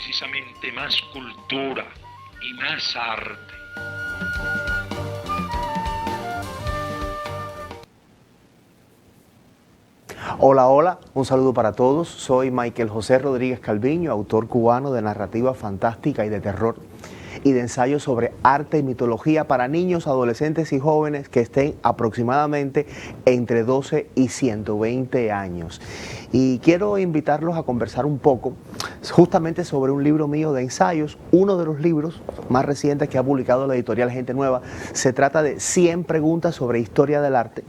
precisamente más cultura y más arte. Hola, hola, un saludo para todos. Soy Michael José Rodríguez Calviño, autor cubano de narrativa fantástica y de terror y de ensayos sobre arte y mitología para niños, adolescentes y jóvenes que estén aproximadamente entre 12 y 120 años. Y quiero invitarlos a conversar un poco justamente sobre un libro mío de ensayos, uno de los libros más recientes que ha publicado la editorial Gente Nueva. Se trata de 100 preguntas sobre historia del arte,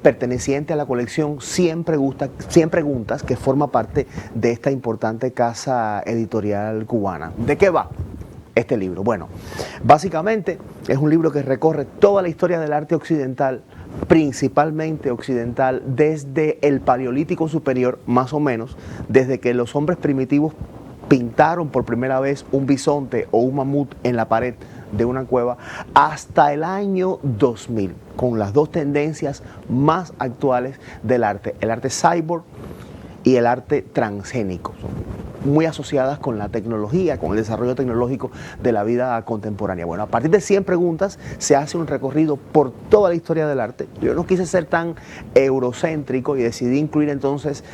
perteneciente a la colección 100 preguntas, que forma parte de esta importante casa editorial cubana. ¿De qué va este libro? Bueno, básicamente es un libro que recorre toda la historia del arte occidental, principalmente occidental, desde el Paleolítico Superior, más o menos, desde que los hombres primitivos pintaron por primera vez un bisonte o un mamut en la pared de una cueva, hasta el año 2000, con las dos tendencias más actuales del arte, el arte cyborg y el arte transgénico, muy asociadas con la tecnología, con el desarrollo tecnológico de la vida contemporánea. Bueno, a partir de 100 preguntas se hace un recorrido por toda la historia del arte. Yo no quise ser tan eurocéntrico y decidí incluir entonces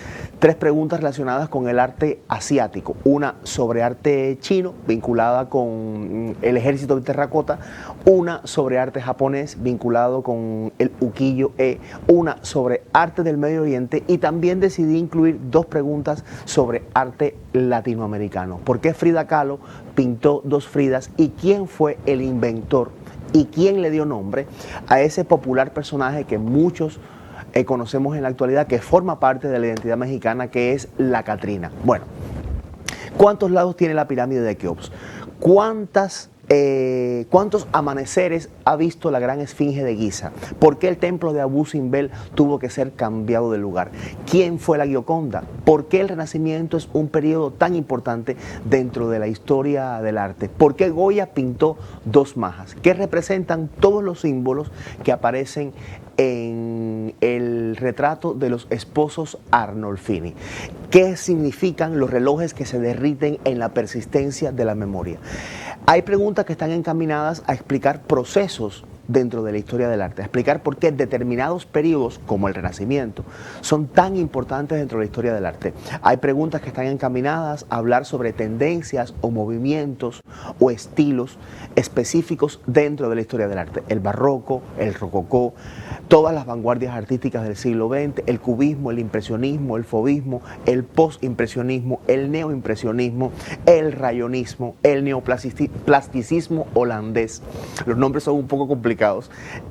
3 preguntas relacionadas con el arte asiático, una sobre arte chino vinculada con el ejército de terracota, una sobre arte japonés vinculado con el ukiyo-e, una sobre arte del Medio Oriente, y también decidí incluir 2 preguntas sobre arte latinoamericano. ¿Por qué Frida Kahlo pintó 2 Fridas y quién fue el inventor y quién le dio nombre a ese popular personaje que muchos conocemos en la actualidad, que forma parte de la identidad mexicana, que es la Catrina? Bueno, ¿cuántos lados tiene la pirámide de Keops? ¿Cuántos amaneceres ha visto la gran esfinge de Giza? ¿Por qué el templo de Abu Simbel tuvo que ser cambiado de lugar? ¿Quién fue la Gioconda? ¿Por qué el Renacimiento es un periodo tan importante dentro de la historia del arte? ¿Por qué Goya pintó 2 majas? ¿Qué representan todos los símbolos que aparecen en el retrato de los esposos Arnolfini? ¿Qué significan los relojes que se derriten en la persistencia de la memoria? Hay preguntas que están encaminadas a explicar procesos dentro de la historia del arte, a explicar por qué determinados periodos, como el Renacimiento, son tan importantes dentro de la historia del arte. Hay preguntas que están encaminadas a hablar sobre tendencias o movimientos o estilos específicos dentro de la historia del arte. El barroco, el rococó, todas las vanguardias artísticas del siglo XX, el cubismo, el impresionismo, el fauvismo, el postimpresionismo, el neoimpresionismo, el rayonismo, el neoplasticismo holandés. Los nombres son un poco complicados.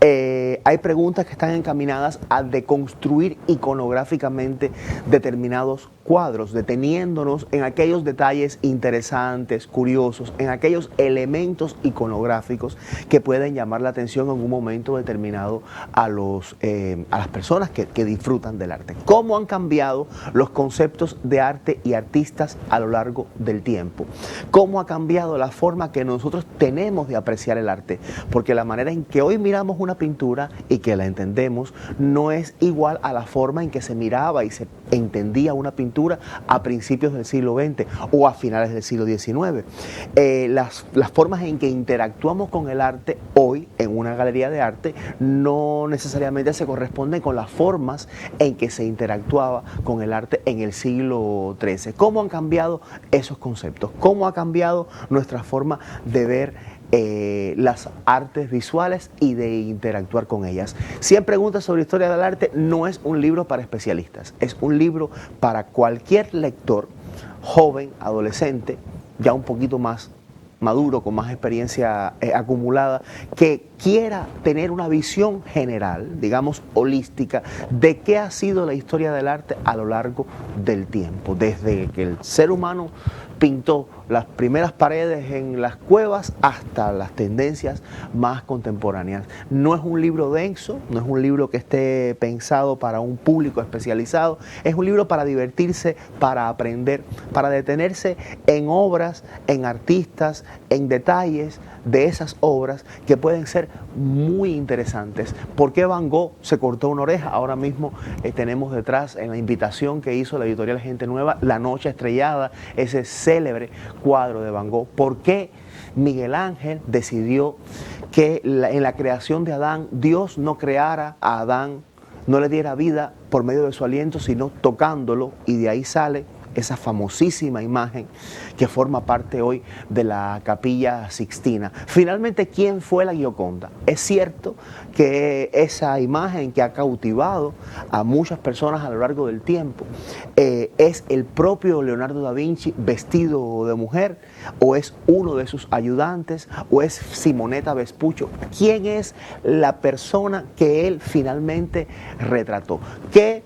Hay preguntas que están encaminadas a deconstruir iconográficamente determinados cuadros, deteniéndonos en aquellos detalles interesantes, curiosos, en aquellos elementos iconográficos que pueden llamar la atención en un momento determinado a las personas que disfrutan del arte. ¿Cómo han cambiado los conceptos de arte y artistas a lo largo del tiempo? ¿Cómo ha cambiado la forma que nosotros tenemos de apreciar el arte? Porque la manera en que hoy miramos una pintura y que la entendemos no es igual a la forma en que se miraba y se entendía una pintura a principios del siglo XX o a finales del siglo XIX. Las formas en que interactuamos con el arte hoy en una galería de arte no necesariamente se corresponden con las formas en que se interactuaba con el arte en el siglo XIII. ¿Cómo han cambiado esos conceptos? ¿Cómo ha cambiado nuestra forma de ver las artes visuales y de interactuar con ellas? 100 preguntas sobre historia del arte no es un libro para especialistas, es un libro para cualquier lector, joven, adolescente, ya un poquito más maduro, con más experiencia acumulada, que quiera tener una visión general, digamos holística, de qué ha sido la historia del arte a lo largo del tiempo, desde que el ser humano pintó las primeras paredes en las cuevas hasta las tendencias más contemporáneas. No es un libro denso, no es un libro que esté pensado para un público especializado, es un libro para divertirse, para aprender, para detenerse en obras, en artistas, en detalles de esas obras que pueden ser muy interesantes. ¿Por qué Van Gogh se cortó una oreja? Ahora mismo tenemos detrás, en la invitación que hizo la editorial Gente Nueva, La Noche Estrellada, ese célebre cuadro de Van Gogh? ¿Por qué Miguel Ángel decidió que en la creación de Adán, Dios no creara a Adán, no le diera vida por medio de su aliento, sino tocándolo, y de ahí sale esa famosísima imagen que forma parte hoy de la Capilla Sixtina? Finalmente, ¿quién fue la Gioconda? Es cierto que esa imagen que ha cautivado a muchas personas a lo largo del tiempo es el propio Leonardo da Vinci vestido de mujer, o es uno de sus ayudantes, o es Simonetta Vespuccio. ¿Quién es la persona que él finalmente retrató? ¿Qué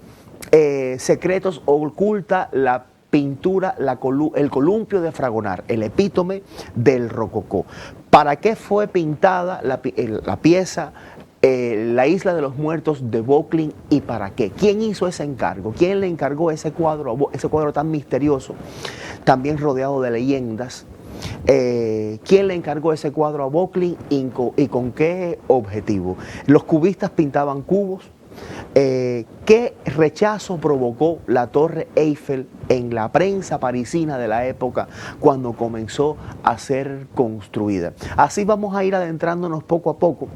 secretos oculta la pintura, el columpio de Fragonard, el epítome del rococó? ¿Para qué fue pintada la pieza La isla de los muertos de Vauquelin, y para qué? ¿Quién hizo ese encargo? ¿Quién le encargó ese cuadro tan misterioso, también rodeado de leyendas? ¿Quién le encargó ese cuadro a Vauquelin y con qué objetivo? Los cubistas pintaban cubos. ¿Qué rechazo provocó la Torre Eiffel en la prensa parisina de la época cuando comenzó a ser construida? Así vamos a ir adentrándonos poco a poco,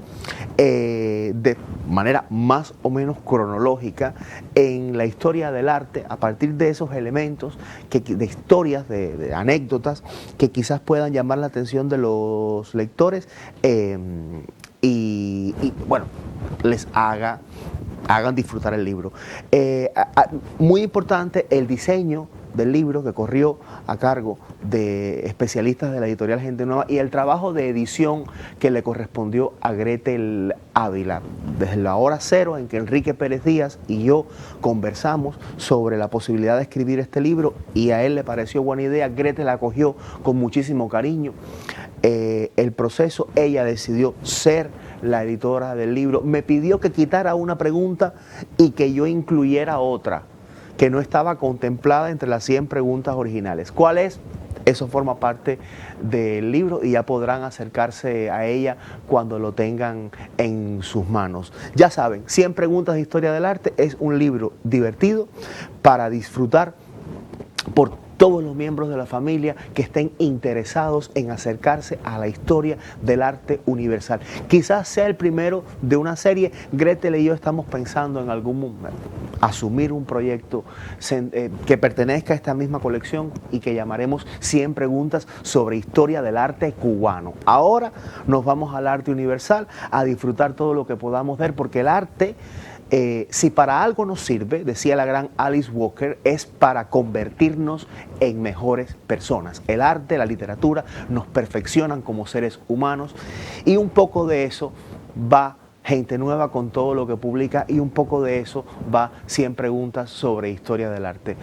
de manera más o menos cronológica, en la historia del arte, a partir de esos elementos, de historias, de anécdotas que quizás puedan llamar la atención de los lectores, y bueno, les hagan disfrutar el libro. Muy importante el diseño del libro, que corrió a cargo de especialistas de la editorial Gente Nueva, y el trabajo de edición que le correspondió a Gretel Ávila. Desde la hora cero en que Enrique Pérez Díaz y yo conversamos sobre la posibilidad de escribir este libro, y a él le pareció buena idea, Gretel la acogió con muchísimo cariño el proceso. Ella decidió ser la editora del libro. Me pidió que quitara una pregunta y que yo incluyera otra que no estaba contemplada entre las 100 preguntas originales. ¿Cuál es? Eso forma parte del libro y ya podrán acercarse a ella cuando lo tengan en sus manos. Ya saben, 100 preguntas de historia del arte es un libro divertido para disfrutar por todos los miembros de la familia que estén interesados en acercarse a la historia del arte universal. Quizás sea el primero de una serie. Gretel y yo estamos pensando en algún momento asumir un proyecto que pertenezca a esta misma colección y que llamaremos 100 preguntas sobre historia del arte cubano. Ahora nos vamos al arte universal, a disfrutar todo lo que podamos ver, porque el arte, si para algo nos sirve, decía la gran Alice Walker, es para convertirnos en mejores personas. El arte, la literatura nos perfeccionan como seres humanos, y un poco de eso va Gente Nueva con todo lo que publica, y un poco de eso va 100 preguntas sobre historia del arte.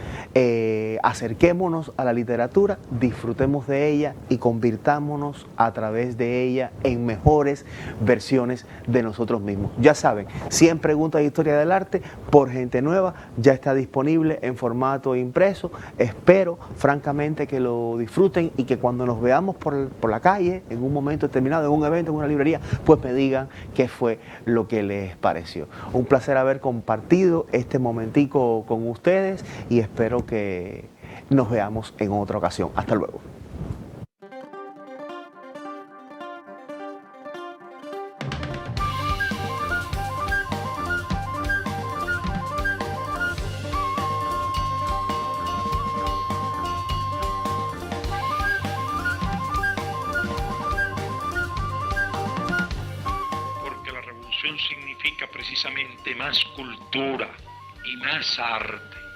Acerquémonos a la literatura, disfrutemos de ella y convirtámonos a través de ella en mejores versiones de nosotros mismos. Ya saben, 100 preguntas de historia del arte por Gente Nueva ya está disponible en formato impreso. Espero francamente que lo disfruten y que cuando nos veamos por la calle, en un momento determinado, en un evento, en una librería, pues me digan qué fue lo que les pareció. Un placer haber compartido este momentico con ustedes, y espero que nos veamos en otra ocasión. Hasta luego. Significa precisamente más cultura y más arte.